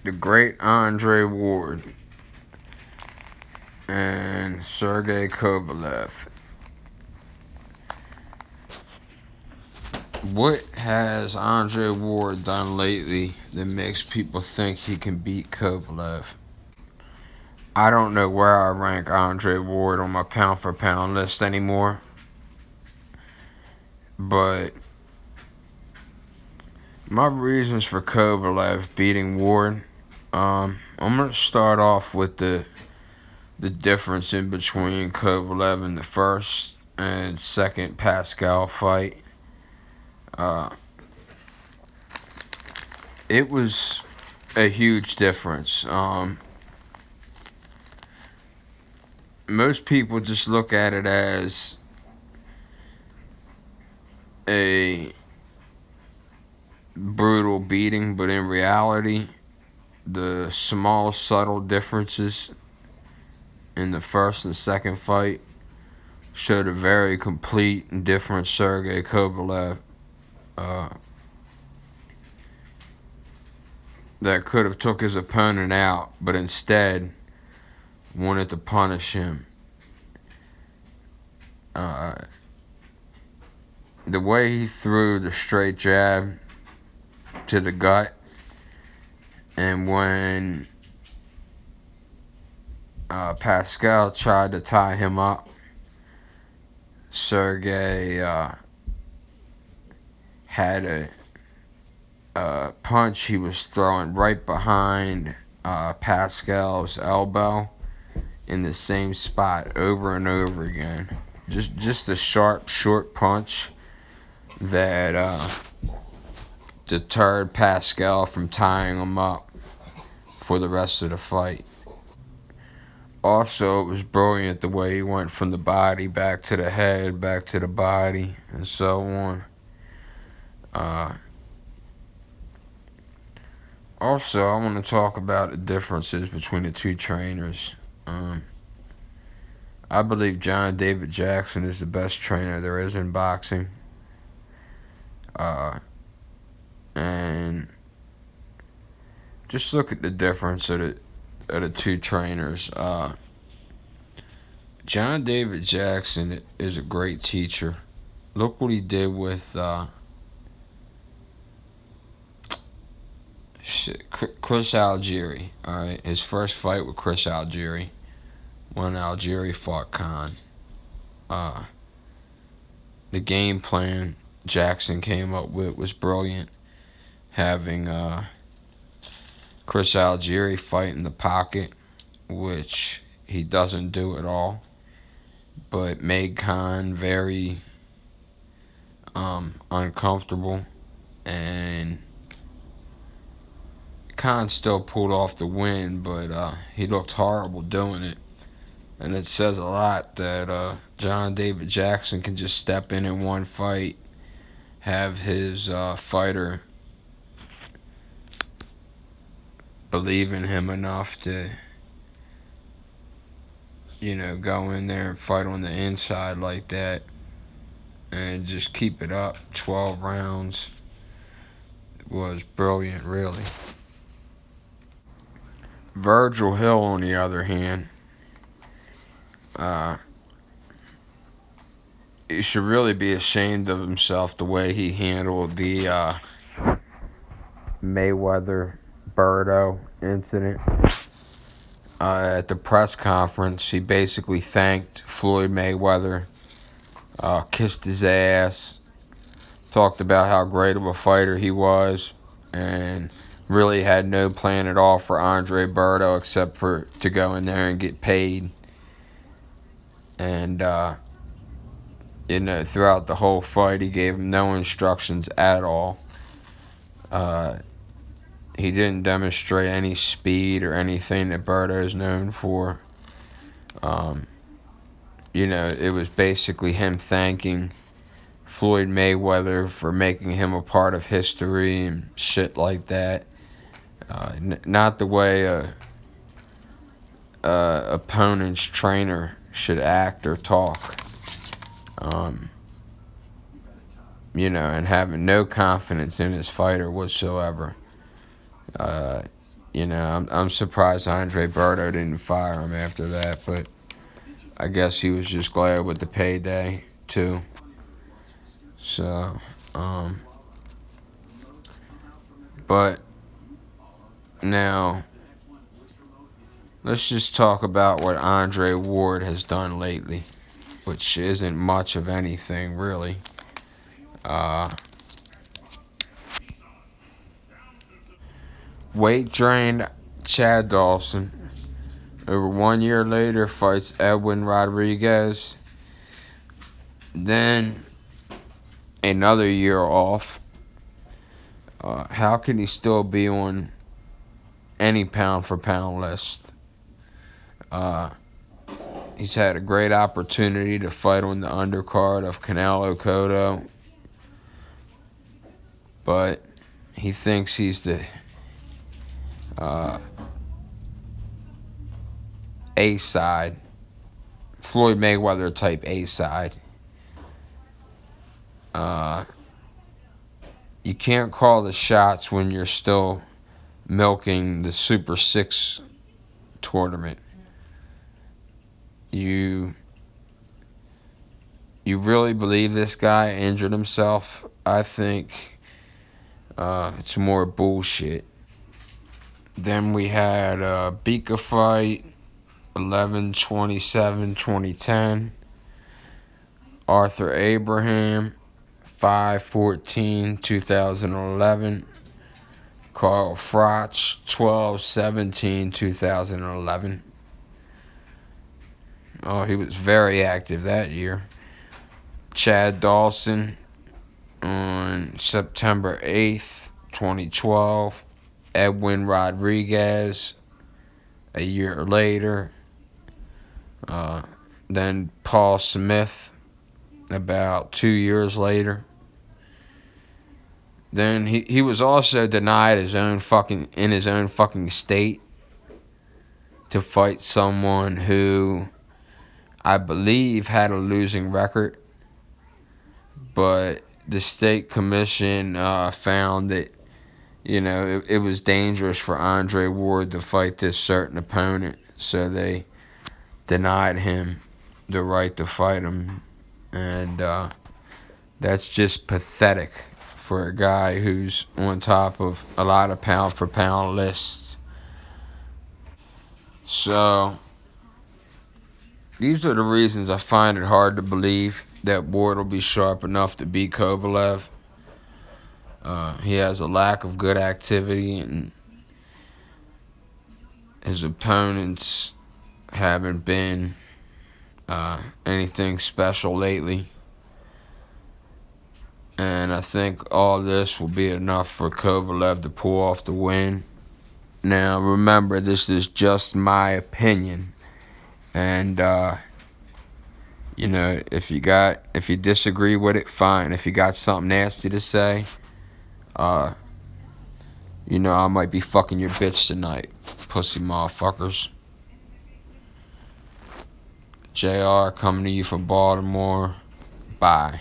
the great Andre Ward and Sergey Kovalev. What has Andre Ward done lately that makes people think he can beat Kovalev? I don't know where I rank Andre Ward on my pound for pound list anymore, but my reasons for Kovalev beating Ward, I'm going to start off with the difference in between Kovalev in the first and second Pascal fight. It was a huge difference. Most people just look at it as a brutal beating, but in reality, the small, subtle differences in the first and second fight showed a very complete and different Sergey Kovalev that could have took his opponent out, but instead wanted to punish him. The way he threw the straight jab to the gut, and when Pascal tried to tie him up, Sergey had a punch he was throwing right behind Pascal's elbow in the same spot over and over again. Just a sharp, short punch that deterred Pascal from tying him up for the rest of the fight. Also, it was brilliant the way he went from the body back to the head, back to the body, and so on. Also, I want to talk about the differences between the two trainers. I believe John David Jackson is the best trainer there is in boxing. And just look at the difference of the two trainers. John David Jackson is a great teacher. Look what he did with Chris Algieri. All right, his first fight with Chris Algieri, when Algieri fought Khan. The game plan Jackson came up with was brilliant. Having Chris Algieri fight in the pocket, which he doesn't do at all, but made Khan very uncomfortable, and Khan still pulled off the win, but he looked horrible doing it. And it says a lot that John David Jackson can just step in one fight, have his fighter believe in him enough to, go in there and fight on the inside like that, and just keep it up 12 rounds. It was brilliant, really. Virgil Hill, on the other hand, he should really be ashamed of himself the way he handled the Mayweather-Berto incident. At the press conference, he basically thanked Floyd Mayweather, kissed his ass, talked about how great of a fighter he was, and really had no plan at all for Andre Berto except for to go in there and get paid. And throughout the whole fight, he gave him no instructions at all. He didn't demonstrate any speed or anything that Berto is known for. It was basically him thanking Floyd Mayweather for making him a part of history and shit like that. Not the way a opponent's trainer should act or talk. And having no confidence in his fighter whatsoever. I'm surprised Andre Berto didn't fire him after that, but I guess he was just glad with the payday too. So, but now let's just talk about what Andre Ward has done lately, which isn't much of anything really. Weight drained Chad Dawson. Over 1 year later, fights Edwin Rodriguez. Then another year off. How can he still be on any pound for pound list? He's had a great opportunity to fight on the undercard of Canelo Cotto, but he thinks he's the A side, Floyd Mayweather type A side. You can't call the shots when you're still milking the Super 6 tournament. You really believe this guy injured himself? I think it's more bullshit. Then we had a Bika fight, 11/27/2010. Arthur Abraham, 5/14/2011. Carl Froch, 12/17/2011. Oh, he was very active that year. Chad Dawson on September 8th, 2012. Edwin Rodriguez a year later. Then Paul Smith about 2 years later. Then he was also denied in his own fucking state to fight someone who I believe had a losing record, but the state commission found that it was dangerous for Andre Ward to fight this certain opponent, so they denied him the right to fight him, and that's just pathetic for a guy who's on top of a lot of pound for pound lists. So these are the reasons I find it hard to believe that Ward will be sharp enough to beat Kovalev. He has a lack of good activity, and his opponents haven't been anything special lately. And I think all this will be enough for Kovalev to pull off the win. Now, remember, this is just my opinion. And, if you disagree with it, fine. If you got something nasty to say, I might be fucking your bitch tonight, pussy motherfuckers. JR coming to you from Baltimore. Bye.